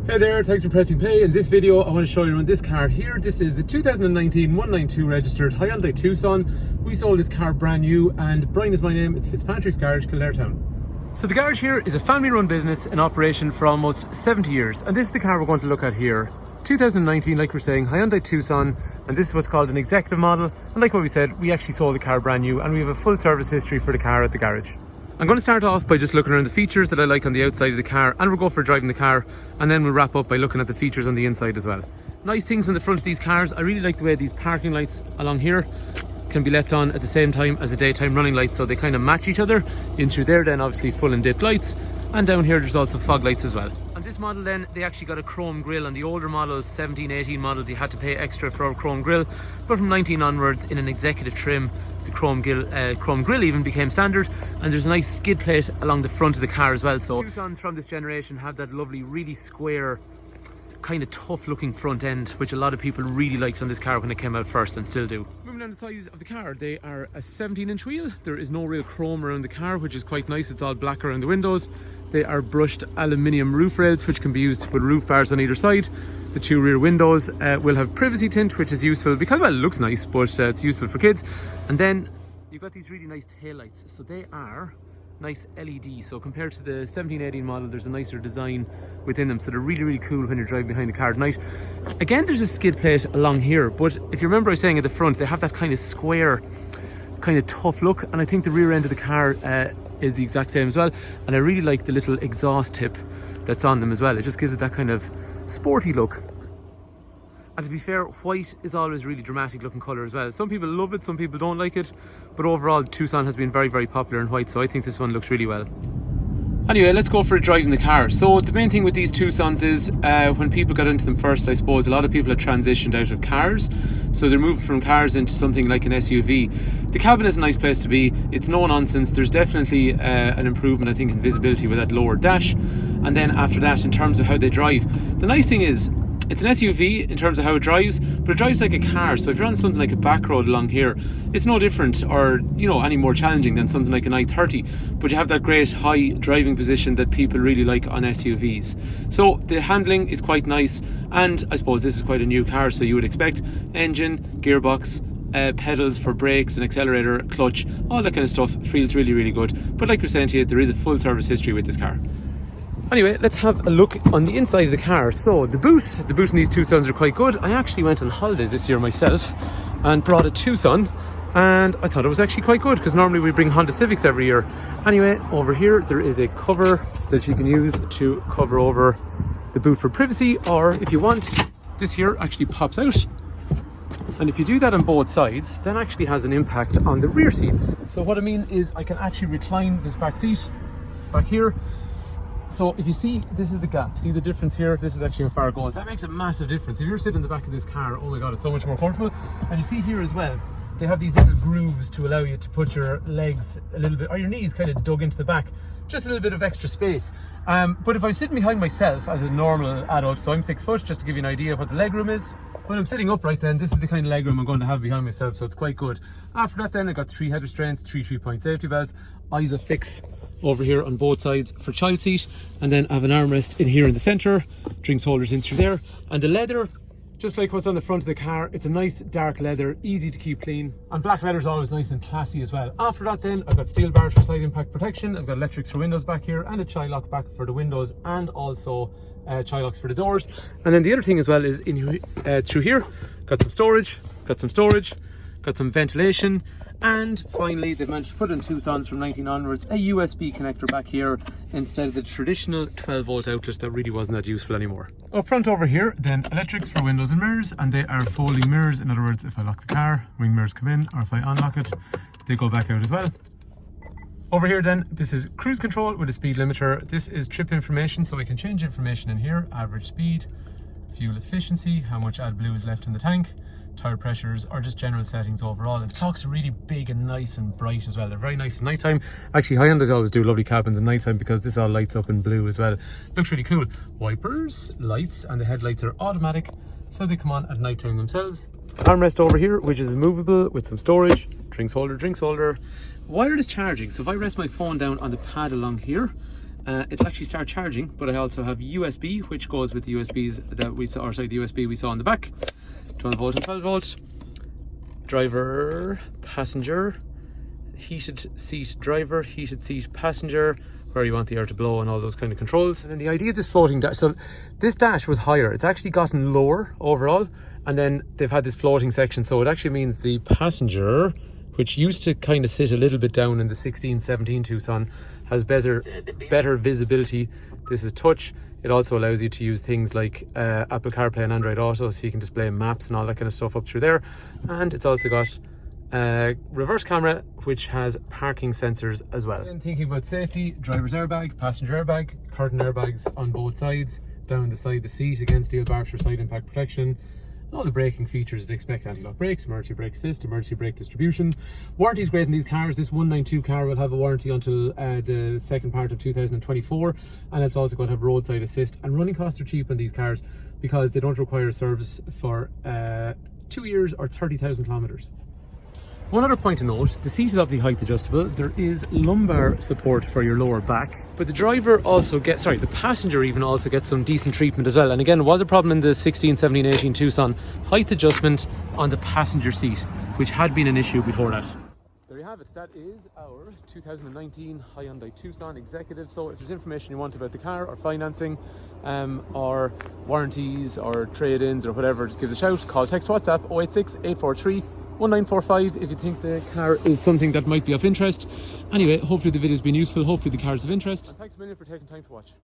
Hey there, thanks for pressing play. In this video I want to show you around this car here. This is a 2019 192 registered Hyundai Tucson. We sold this car brand new, and Brian is my name. It's Fitzpatricks Garage, Kildare town. So the garage here is a family run business in operation for almost 70 years, and this is the car we're going to look at here. 2019, like we're saying, Hyundai Tucson, and this is what's called an executive model. And like what we said, we actually sold the car brand new, and we have a full service history for the car at the garage. I'm going to start off by just looking around the features that I like on the outside of the car, and we'll go for driving the car, and then we'll wrap up by looking at the features on the inside as well. Nice things on the front of these cars. I really like the way these parking lights along here can be left on at the same time as the daytime running lights, so they kind of match each other. In through there then obviously full and dip lights, and down here there's also fog lights as well. On this model then, they actually got a chrome grille. On the older models, 17, 18 models, you had to pay extra for a chrome grille, but from 19 onwards in an executive trim, the chrome grille even became standard, and there's a nice skid plate along the front of the car as well. So Tucsons from this generation have that lovely, really square, kind of tough looking front end, which a lot of people really liked on this car when it came out first, and still do. Moving down the side of the car, they are a 17-inch wheel. There is no real chrome around the car, which is quite nice. It's all black around the windows. They are brushed aluminium roof rails, which can be used to put roof bars on either side. The two rear windows will have privacy tint, which is useful because, well, it looks nice, but it's useful for kids. And then you've got these really nice tail lights. So they are nice LED. So compared to the 17-18 model, there's a nicer design within them. So they're really, really cool when you're driving behind the car at night. Again, there's a skid plate along here, but if you remember I was saying at the front, they have that kind of square, kind of tough look. And I think the rear end of the car is the exact same as well. And I really like the little exhaust tip that's on them as well. It just gives it that kind of sporty look. And to be fair, white is always really dramatic looking colour as well. Some people love it, some people don't like it, but overall Tucson has been very, very popular in white, so I think this one looks really well. Anyway, let's go for a drive in the car. So the main thing with these Tucsons is when people got into them first, I suppose a lot of people had transitioned out of cars, so they're moving from cars into something like an SUV. The cabin is a nice place to be. It's no nonsense. There's definitely an improvement, I think, in visibility with that lower dash. And then after that, in terms of how they drive, the nice thing is it's an SUV in terms of how it drives, but it drives like a car. So if you're on something like a back road along here, it's no different or, you know, any more challenging than something like an i30. But you have that great high driving position that people really like on SUVs. So the handling is quite nice, and I suppose this is quite a new car, so you would expect engine, gearbox, pedals for brakes and accelerator, clutch, all that kind of stuff feels really, really good. But like we're saying to you, there is a full service history with this car. Anyway, let's have a look on the inside of the car. So the boot in these Tucsons are quite good. I actually went on holidays this year myself and brought a Tucson, and I thought it was actually quite good because normally we bring Honda Civics every year. Anyway, over here there is a cover that you can use to cover over the boot for privacy, or if you want, this here actually pops out. And if you do that on both sides, then actually has an impact on the rear seats. So what I mean is I can actually recline this back seat back here. So if you see, this is the gap. See the difference here? This is actually how far it goes. That makes a massive difference. If you're sitting in the back of this car, oh my God, it's so much more comfortable. And you see here as well, they have these little grooves to allow you to put your legs a little bit, or your knees kind of dug into the back. Just a little bit of extra space. But if I'm sitting behind myself as a normal adult, so I'm 6 foot, just to give you an idea of what the leg room is. When I'm sitting upright then, this is the kind of leg room I'm going to have behind myself, so it's quite good. After that then, I got 3 head restraints, 3 3-point safety belts, ISOFIX over here on both sides for child seat, and then I have an armrest in here in the centre, drinks holders in through there, and the leather, just like what's on the front of the car, it's a nice dark leather, easy to keep clean, and black leather is always nice and classy as well. After that then, I've got steel bars for side impact protection, I've got electrics for windows back here, and a child lock back for the windows, and also child locks for the doors. And then the other thing as well is in through here, got some storage, got some ventilation. And finally, they've managed to put in Tucsons from 19 onwards, a USB connector back here instead of the traditional 12-volt outlet that really wasn't that useful anymore. Up front over here, then electrics for windows and mirrors, and they are folding mirrors. In other words, if I lock the car, wing mirrors come in, or if I unlock it, they go back out as well. Over here then, this is cruise control with a speed limiter. This is trip information, so we can change information in here, average speed, fuel efficiency, how much AdBlue is left in the tank, tire pressures, or just general settings overall. And the clock's really big and nice and bright as well. They're very nice at night time. Actually, Hyundais always do lovely cabins at night time because this all lights up in blue as well. Looks really cool. Wipers, lights, and the headlights are automatic, so they come on at night time themselves. Armrest over here, which is movable with some storage, drinks holder. Wireless charging. So if I rest my phone down on the pad along here, it'll actually start charging, but I also have USB, which goes with the USBs that we saw, or sorry, the USB we saw on the back. 12 volt and 12 volt. Driver, passenger, heated seat driver, heated seat passenger, where you want the air to blow and all those kind of controls. And then the idea of this floating dash, so this dash was higher, it's actually gotten lower overall, and then they've had this floating section, so it actually means the passenger, which used to kind of sit a little bit down in the 16-17 Tucson, has better visibility. This is touch. It also allows you to use things like Apple CarPlay and Android Auto, so you can display maps and all that kind of stuff up through there. And it's also got reverse camera, which has parking sensors as well. And thinking about safety, driver's airbag, passenger airbag, curtain airbags on both sides, down the side of the seat, again steel bars for side impact protection. All the braking features that expect: anti-lock brakes, emergency brake assist, emergency brake distribution. Warranty is great in these cars. This 192 car will have a warranty until the second part of 2024, and it's also going to have roadside assist. And running costs are cheap on these cars because they don't require a service for 2 years or 30,000 kilometers. One other point to note, the seat is obviously height adjustable. There is lumbar support for your lower back, but the driver also gets, sorry, the passenger even also gets some decent treatment as well. And again, it was a problem in the 16, 17, 18 Tucson, height adjustment on the passenger seat, which had been an issue before that. There you have it. That is our 2019 Hyundai Tucson Executive. So if there's information you want about the car, or financing, or warranties, or trade-ins, or whatever, just give us a shout. Call, text, WhatsApp 086 843 1945 if you think the car is something that might be of interest. Anyway, hopefully the video's been useful, hopefully the car is of interest. And thanks a million for taking time to watch.